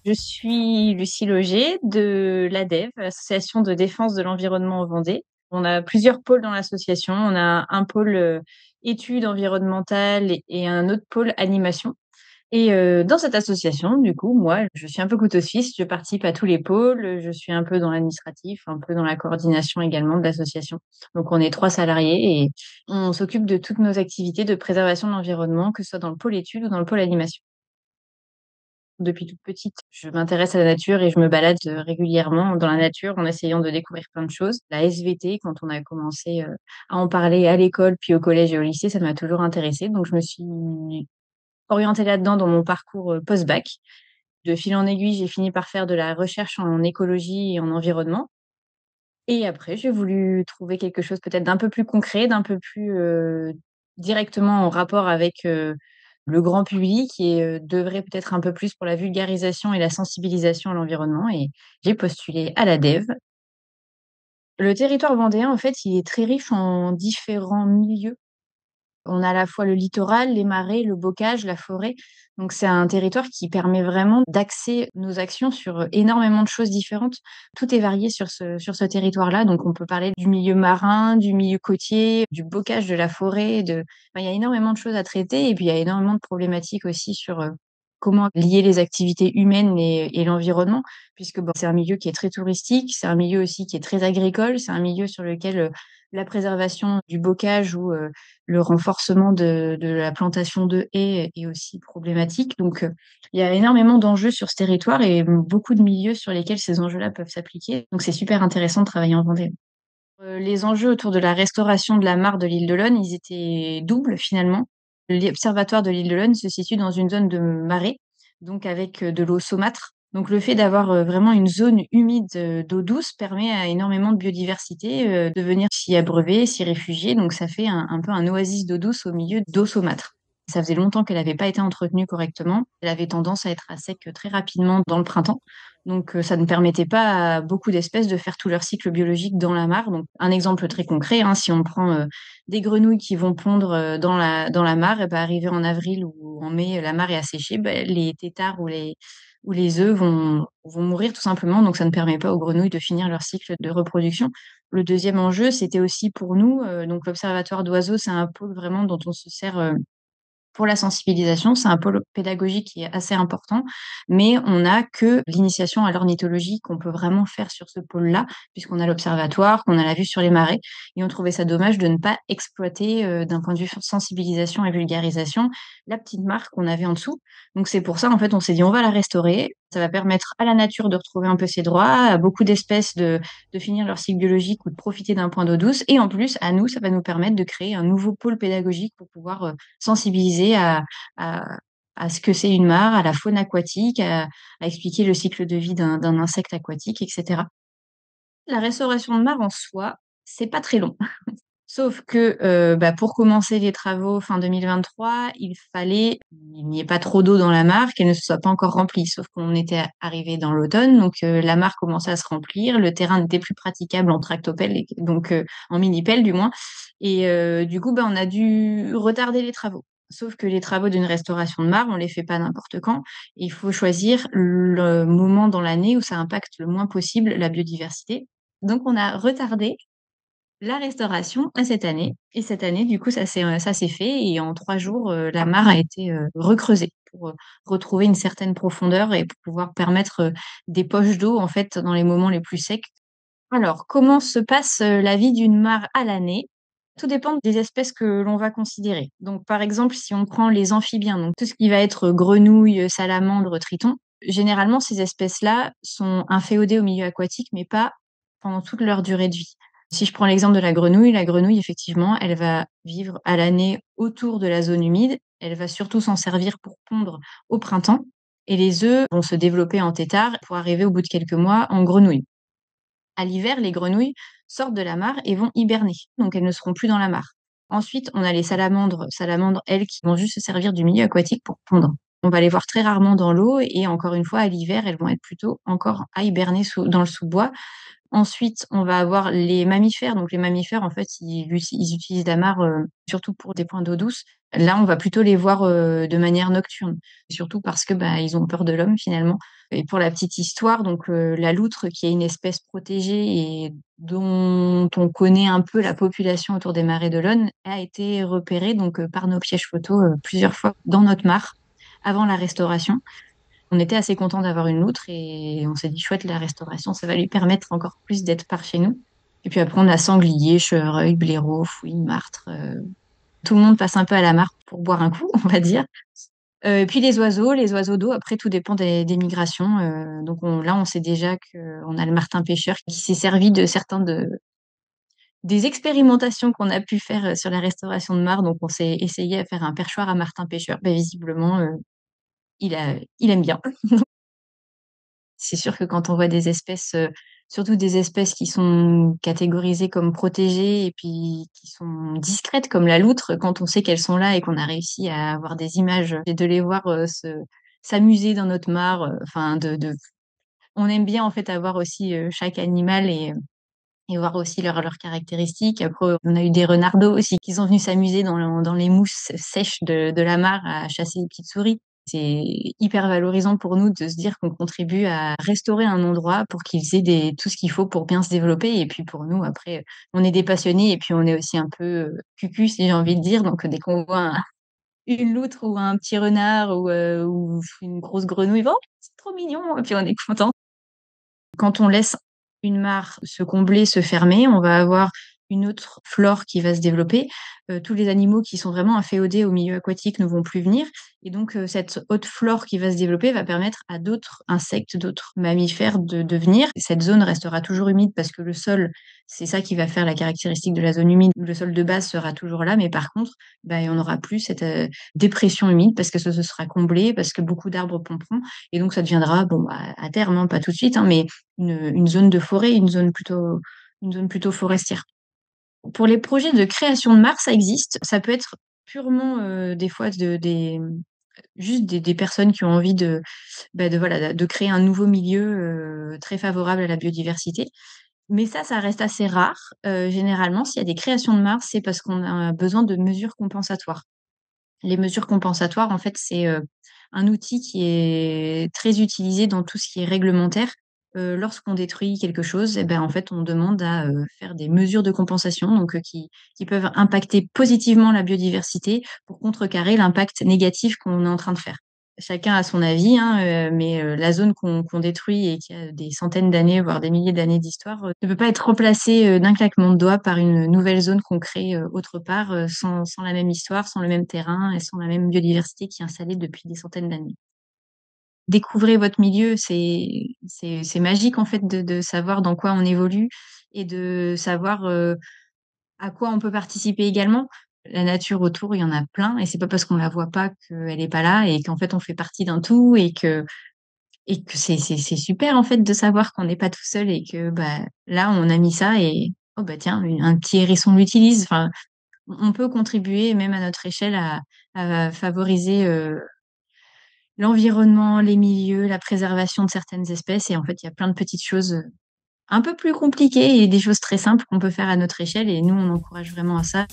Je suis Lucie Loger de l'ADEV, l'Association de défense de l'environnement en Vendée. On a plusieurs pôles dans l'association. On a un pôle études environnementales et un autre pôle animation. Et dans cette association, du coup, moi, je suis un peu couteau suisse. Je participe à tous les pôles. Je suis un peu dans l'administratif, un peu dans la coordination également de l'association. Donc, on est 3 salariés et on s'occupe de toutes nos activités de préservation de l'environnement, que ce soit dans le pôle études ou dans le pôle animation. Depuis toute petite, je m'intéresse à la nature et je me balade régulièrement dans la nature en essayant de découvrir plein de choses. La SVT, quand on a commencé à en parler à l'école, puis au collège et au lycée, ça m'a toujours intéressée. Donc, je me suis orientée là-dedans dans mon parcours post-bac. De fil en aiguille, j'ai fini par faire de la recherche en écologie et en environnement. Et après, j'ai voulu trouver quelque chose peut-être d'un peu plus concret, d'un peu plus directement en rapport avec le grand public et d'œuvrer peut-être un peu plus pour la vulgarisation et la sensibilisation à l'environnement. Et j'ai postulé à l'ADEV. Le territoire vendéen, en fait, il est très riche en différents milieux. On a à la fois le littoral, les marais, le bocage, la forêt. Donc c'est un territoire qui permet vraiment d'axer nos actions sur, énormément de choses différentes. Tout est varié sur ce territoire-là. Donc on peut parler du milieu marin, du milieu côtier, du bocage, de la forêt, il y a énormément de choses à traiter et puis il y a énormément de problématiques aussi sur, comment lier les activités humaines et l'environnement. Puisque, bon, c'est un milieu qui est très touristique, c'est un milieu aussi qui est très agricole, c'est un milieu sur lequel, la préservation du bocage ou, le renforcement de la plantation de haies est aussi problématique. Donc, il y a énormément d'enjeux sur ce territoire et beaucoup de milieux sur lesquels ces enjeux-là peuvent s'appliquer. Donc, c'est super intéressant de travailler en Vendée. Les enjeux autour de la restauration de la mare de l'île d'Olonne, ils étaient doubles finalement. L'observatoire de l'île d'Olonne se situe dans une zone de marais, donc avec de l'eau saumâtre. Donc le fait d'avoir vraiment une zone humide d'eau douce permet à énormément de biodiversité de venir s'y abreuver, s'y réfugier. Donc ça fait un peu un oasis d'eau douce au milieu d'eau saumâtre. Ça faisait longtemps qu'elle n'avait pas été entretenue correctement. Elle avait tendance à être à sec très rapidement dans le printemps. Donc, ça ne permettait pas à beaucoup d'espèces de faire tout leur cycle biologique dans la mare. Donc, un exemple très concret, hein, si on prend des grenouilles qui vont pondre dans la mare, et ben, arrivé en avril ou en mai, la mare est asséchée, ben, les têtards ou les œufs vont mourir tout simplement. Donc, ça ne permet pas aux grenouilles de finir leur cycle de reproduction. Le deuxième enjeu, c'était aussi pour nous, donc l'Observatoire d'oiseaux, c'est un pôle vraiment dont on se sert pour la sensibilisation. C'est un pôle pédagogique qui est assez important, mais on n'a que l'initiation à l'ornithologie qu'on peut vraiment faire sur ce pôle-là, puisqu'on a l'observatoire, qu'on a la vue sur les marais, et on trouvait ça dommage de ne pas exploiter, d'un point de vue sensibilisation et vulgarisation, la petite mare qu'on avait en dessous. Donc c'est pour ça, en fait, on s'est dit: «On va la restaurer». Ça va permettre à la nature de retrouver un peu ses droits, à beaucoup d'espèces de finir leur cycle biologique ou de profiter d'un point d'eau douce et en plus, à nous, ça va nous permettre de créer un nouveau pôle pédagogique pour pouvoir, sensibiliser à à ce que c'est une mare, à la faune aquatique, à expliquer le cycle de vie d'un insecte aquatique et cetera. La restauration de mare en soi, c'est pas très long. Sauf que, pour commencer les travaux fin 2023, il fallait qu'il n'y ait pas trop d'eau dans la mare, qu'elle ne se soit pas encore remplie. Sauf qu'on était arrivé dans l'automne, donc la mare commençait à se remplir, le terrain n'était plus praticable en tractopelle et donc en mini-pelle du moins et du coup, on a dû retarder les travaux. Sauf que les travaux d'une restauration de mare, on les fait pas n'importe quand. Il faut choisir le moment dans l'année où ça impacte le moins possible la biodiversité. Donc on a retardé la restauration à cette année et cette année, du coup, ça s'est fait et en 3 jours, la mare a été, recreusée pour, retrouver une certaine profondeur et pour pouvoir permettre, des poches d'eau, en fait, dans les moments les plus secs. Alors, comment se passe, la vie d'une mare à l'année? Tout dépend des espèces que l'on va considérer. Donc, par exemple, si on prend les amphibiens, donc tout ce qui va être, grenouilles, salamandres, tritons, généralement, ces espèces-là sont inféodées au milieu aquatique, mais pas pendant toute leur durée de vie. Si je prends l'exemple de la grenouille, effectivement, elle va vivre à l'année autour de la zone humide. Elle va surtout s'en servir pour pondre au printemps et les œufs vont se développer en têtard pour arriver au bout de quelques mois en grenouille. À l'hiver, les grenouilles sortent de la mare et vont hiberner, donc elles ne seront plus dans la mare. Ensuite, on a les salamandres, elles, qui vont juste se servir du milieu aquatique pour pondre. On va les voir très rarement dans l'eau et encore une fois, à l'hiver, elles vont être plutôt encore à hiberner dans le sous-bois. Ensuite, on va avoir les mammifères. Donc les mammifères, en fait, ils utilisent la mare, surtout pour des points d'eau douce. Là, on va plutôt les voir, de manière nocturne, surtout parce que, ils ont peur de l'homme finalement. Et pour la petite histoire, donc la loutre qui est une espèce protégée et dont on connaît un peu la population autour des marais de l'Aune, a été repérée donc par nos pièges photos, plusieurs fois dans notre mare avant la restauration. On était assez contents d'avoir une loutre et on s'est dit: «Chouette, la restauration, ça va lui permettre encore plus d'être par chez nous». Et puis après on a sanglier, chevreuil, blaireau, fouine, martre, tout le monde passe un peu à la mare pour boire un coup, on va dire. Et puis les oiseaux d'eau, après tout dépend des migrations, donc on sait déjà qu'on a le martin pêcheur qui s'est servi de certains de des expérimentations qu'on a pu faire, sur la restauration de mares, donc on s'est essayé à faire un perchoir à martin pêcheur. Beh, visiblement, il aime bien. C'est sûr que quand on voit des espèces, surtout des espèces qui sont catégorisées comme protégées et puis qui sont discrètes comme la loutre, quand on sait qu'elles sont là et qu'on a réussi à avoir des images et de les voir, se s'amuser dans notre mare, enfin on aime bien en fait avoir aussi, chaque animal et voir aussi leurs caractéristiques. Après, on a eu des renardeaux aussi qui sont venus s'amuser dans les mousses sèches de la mare à chasser les petites souris. C'est hyper valorisant pour nous de se dire qu'on contribue à restaurer un endroit pour qu'ils aient tout ce qu'il faut pour bien se développer et puis pour nous après, on est des passionnés et puis on est aussi un peu, cucu si j'ai envie de dire donc dès qu'on voit une loutre ou un petit renard ou une grosse grenouille, «Oh, c'est trop mignon!» et puis on est content. Quand on laisse une mare se combler, se fermer, on va avoir une autre flore qui va se développer. Tous les animaux qui sont vraiment inféodés au milieu aquatique ne vont plus venir et donc cette haute flore qui va se développer va permettre à d'autres insectes, d'autres mammifères de venir. Cette zone restera toujours humide parce que le sol, c'est ça qui va faire la caractéristique de la zone humide. Le sol de base sera toujours là, mais par contre, bah, on n'aura plus cette, dépression humide parce que ce sera comblé, parce que beaucoup d'arbres pomperont et donc ça deviendra, bon, bah, à terme, hein, pas tout de suite, hein, mais une zone de forêt, une zone plutôt forestière. Pour les projets de création de mares, ça existe. Ça peut être purement, des fois juste des personnes qui ont envie de voilà, de créer un nouveau milieu, très favorable à la biodiversité. Mais ça reste assez rare. Généralement, s'il y a des créations de mares, c'est parce qu'on a besoin de mesures compensatoires. Les mesures compensatoires, en fait, c'est, un outil qui est très utilisé dans tout ce qui est réglementaire. Lorsqu'on détruit quelque chose et ben, en fait, on demande à, faire des mesures de compensation donc qui peuvent impacter positivement la biodiversité pour contrecarrer l'impact négatif qu'on est en train de faire. Chacun a son avis, hein, mais la zone qu'on détruit et qui a des centaines d'années, voire des milliers d'années d'histoire, ne peut pas être remplacée, d'un claquement de doigts par une nouvelle zone qu'on crée, autre part, sans la même histoire, sans le même terrain et sans la même biodiversité qui est installée depuis des centaines d'années. Découvrez votre milieu, c'est magique en fait de savoir dans quoi on évolue et de savoir, à quoi on peut participer également. La nature autour, il y en a plein et c'est pas parce qu'on la voit pas qu'elle est pas là et qu'en fait on fait partie d'un tout et que c'est super en fait de savoir qu'on n'est pas tout seul et que, bah, là on a mis ça et oh bah tiens, un petit hérisson l'utilise. Enfin, on peut contribuer même à notre échelle à favoriser, l'environnement, les milieux, la préservation de certaines espèces et en fait, il y a plein de petites choses, un peu plus compliquées et des choses très simples qu'on peut faire à notre échelle et nous on encourage vraiment à ça.